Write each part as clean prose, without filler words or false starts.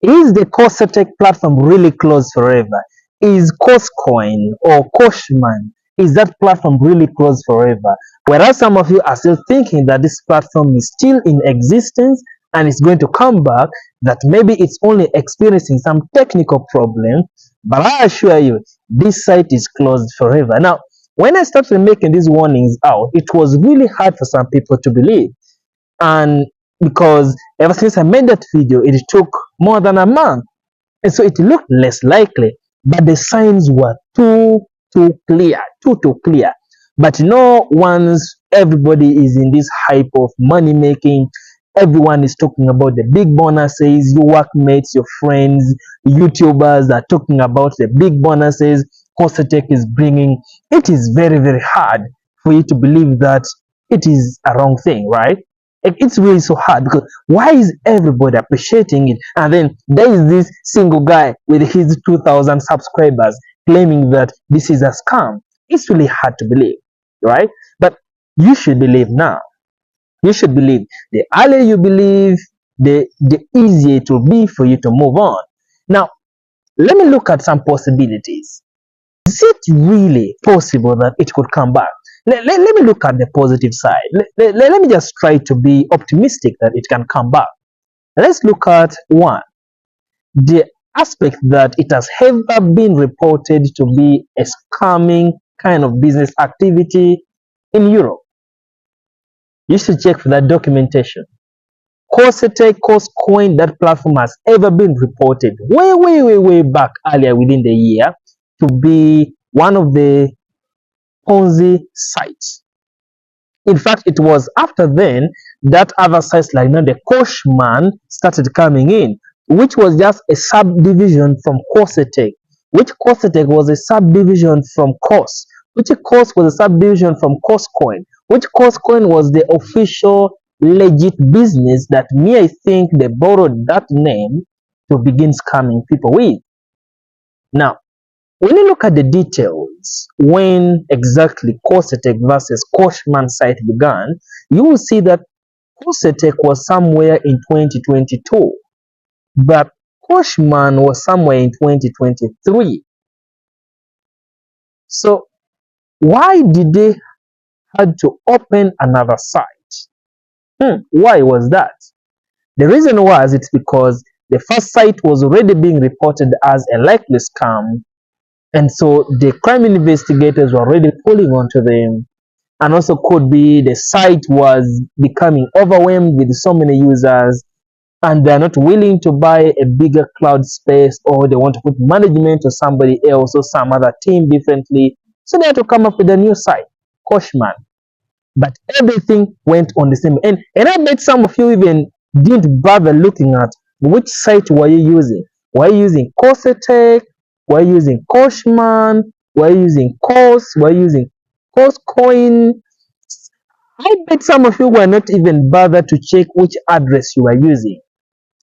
Is the COSETEK platform really closed forever? Is Coscoin or Coshman, is that platform really closed forever? Whereas some of you are still thinking that this platform is still in existence and it's going to come back, that maybe it's only experiencing some technical problem, but I assure you, this site is closed forever. Now, when I started making these warnings out, it was really hard for some people to believe. And because ever since I made that video, it took more than a month. And so it looked less likely, but the signs were too clear, too clear. But once everybody is in this hype of money making, everyone is talking about the big bonuses, your workmates, your friends, YouTubers are talking about the big bonuses COSETEK is bringing. It is very, very hard for you to believe that it is a wrong thing, right? It's really so hard because why is everybody appreciating it? And then there is this single guy with his 2,000 subscribers claiming that this is a scam. It's really hard to believe, right? But you should believe now. You should believe. The earlier you believe, the easier it will be for you to move on. Now, let me look at some possibilities. Is it really possible that it could come back? Let me look at the positive side. Let me just try to be optimistic that it can come back. Let's look at one, the aspect that it has ever been reported to be a scamming kind of business activity in Europe. You should check for that documentation. COSETEK Coscoin, that platform has ever been reported way back earlier within the year to be one of the Ponzi sites. In fact, it was after then that other sites like the Coshman started coming in, which was just a subdivision from COSETEK, which COSETEK was a subdivision from COS, which COS was a subdivision from Coscoin, which Coscoin was the official legit business that I think they borrowed that name to begin scamming people with. Now, when you look at the details, when exactly COSETEK versus Coshman site began, you will see that COSETEK was somewhere in 2022, but Coshman was somewhere in 2023. So why did they had to open another site? Why was that? The reason was it's because the first site was already being reported as a likely scam. And so the crime investigators were already pulling onto them, and also could be the site was becoming overwhelmed with so many users and they're not willing to buy a bigger cloud space, or they want to put management or somebody else or some other team differently. So they had to come up with a new site, Coshman. But everything went on the same. And I bet some of you even didn't bother looking at which site were you using. Were you using COSETEK? We're using Coshman, we're using Cos, we're using Coscoin. I bet some of you were not even bothered to check which address you were using.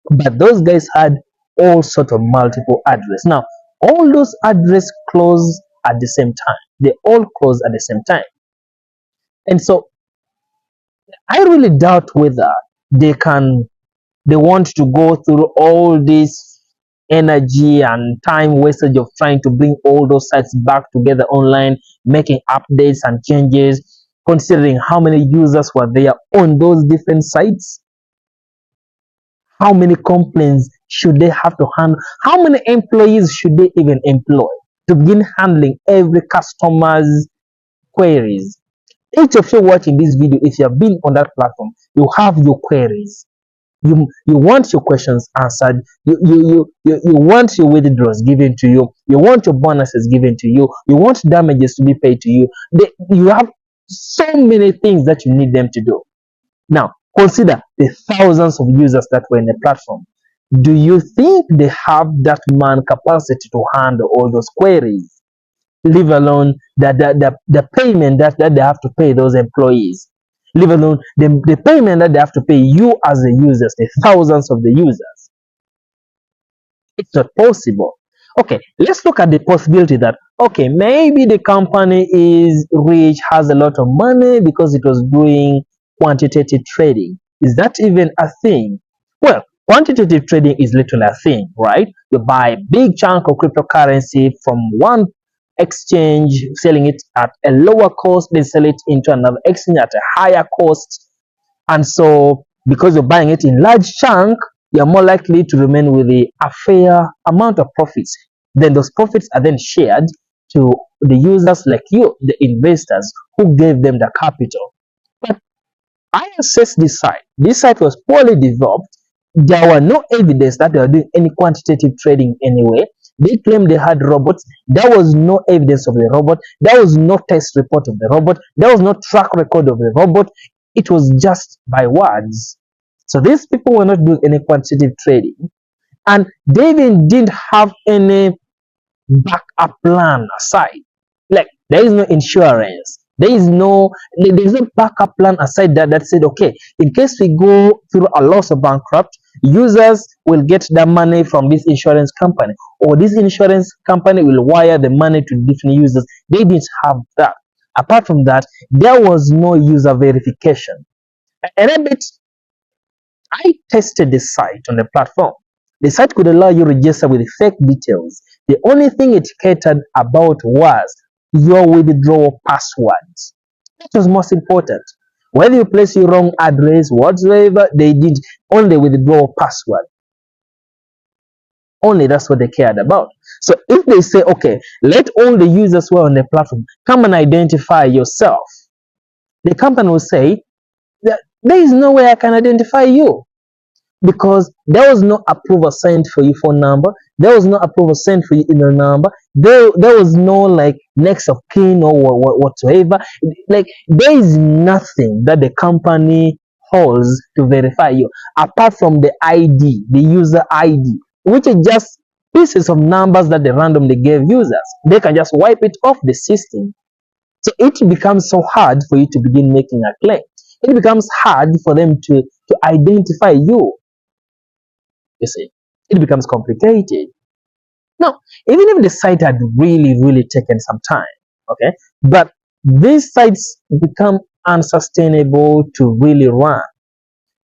But those guys had all sort of multiple address. Now, all those addresses close at the same time. They all close at the same time. And so I really doubt whether they want to go through all this energy and time wastage of trying to bring all those sites back together online, making updates and changes, considering how many users were there on those different sites. How many complaints should they have to handle? How many employees should they even employ to begin handling every customer's queries? Each of you watching this video, if you have been on that platform, you have your queries. You want your questions answered. You want your withdrawals given to you. You want your bonuses given to you. You want damages to be paid to you. You have so many things that you need them to do. Now, consider the thousands of users that were in the platform. Do you think they have that man capacity to handle all those queries? Leave alone the payment that they have to pay those employees. Leave alone the payment that they have to pay you as the users, the thousands of the users. It's not possible. Okay, let's look at the possibility that, okay, maybe the company is rich, has a lot of money because it was doing quantitative trading. Is that even a thing? Well, Quantitative trading is literally a thing, right? You buy a big chunk of cryptocurrency from one exchange, selling it at a lower cost, then sell it into another exchange at a higher cost. And so, because you're buying it in large chunk, you're more likely to remain with a fair amount of profits. Then those profits are then shared to the users like you, the investors who gave them the capital. But I assessed this site. This site was poorly developed. There were no evidence that they were doing any quantitative trading anyway. They claimed they had robots. There was no evidence of the robot. There was no test report of the robot. There was no track record of the robot. It was just by words. So these people were not doing any quantitative trading. And they even didn't have any backup plan aside. Like there is no insurance. There is no backup plan aside that said, okay, in case we go through a loss or bankrupt, users will get the money from this insurance company, or this insurance company will wire the money to different users. They didn't have that. Apart from that, there was no user verification. And I tested the site on the platform. The site could allow you to register with fake details. The only thing it catered about was your withdrawal passwords. That was most important. Whether you place your wrong address, whatsoever, they did only withdrawal password. Only that's what they cared about. So if they say, okay, let all the users who are on the platform come and identify yourself, the company will say, there is no way I can identify you, because there was no approval sent for your phone number, there was no approval sent for your email number, there was no like next of kin or whatsoever. Like there is nothing that the company holds to verify you apart from the ID, the user ID, which is just pieces of numbers that they randomly gave users. They can just wipe it off the system. So it becomes so hard for you to begin making a claim. It becomes hard for them to identify you. You see, it becomes complicated. Now, even if the site had really taken some time, okay, but these sites become unsustainable to really run,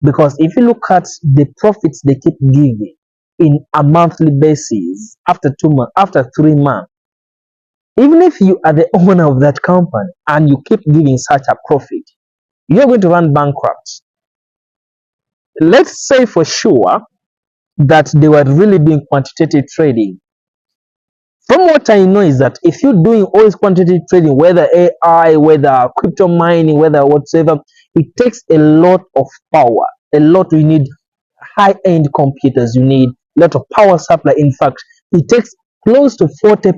because if you look at the profits they keep giving in a monthly basis after 2 months, after 3 months, even if you are the owner of that company and you keep giving such a profit, you're going to run bankrupt. Let's say for sure that they were really doing quantitative trading. From what I know is that if you're doing all this quantitative trading, whether AI, whether crypto mining, whether whatsoever, it takes a lot of power. A lot. You need high-end computers. You need a lot of power supply. In fact, it takes close to 40%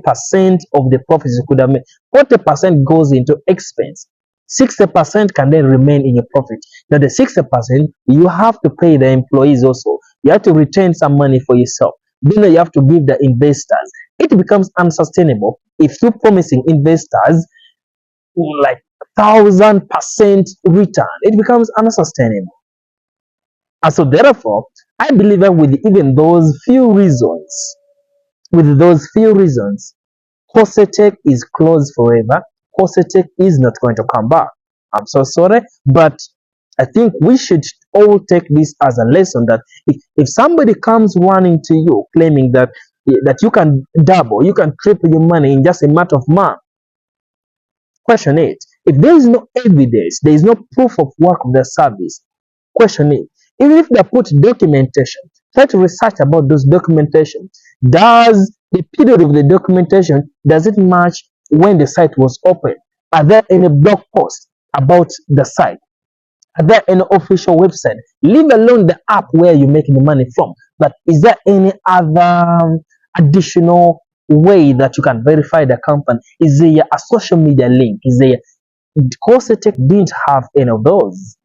of the profits you could have made. 40% goes into expense. 60% can then remain in your profit. Now, the 60%, you have to pay the employees also. You have to retain some money for yourself. Then you have to give the investors. It becomes unsustainable if you're promising investors like 1,000% return. It becomes unsustainable. And so therefore, I believe that with even those few reasons, Cosetek is closed forever. Cosetek is not going to come back. I'm so sorry, but I think we should all take this as a lesson that if somebody comes running to you claiming that you can double, you can triple your money in just a matter of months, question it. If there is no evidence, there is no proof of work of the service, question it. Even if they put documentation, try to research about those documentation. Does the period of the documentation, does it match when the site was opened? Are there any blog posts about the site? Are there any official website? Leave alone the app where you're making the money from. But is there any other additional way that you can verify the company? Is there a social media link? Is there Cosetek didn't have any of those.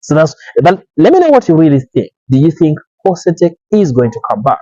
So but let me know what you really think. Do you think Cosetek is going to come back?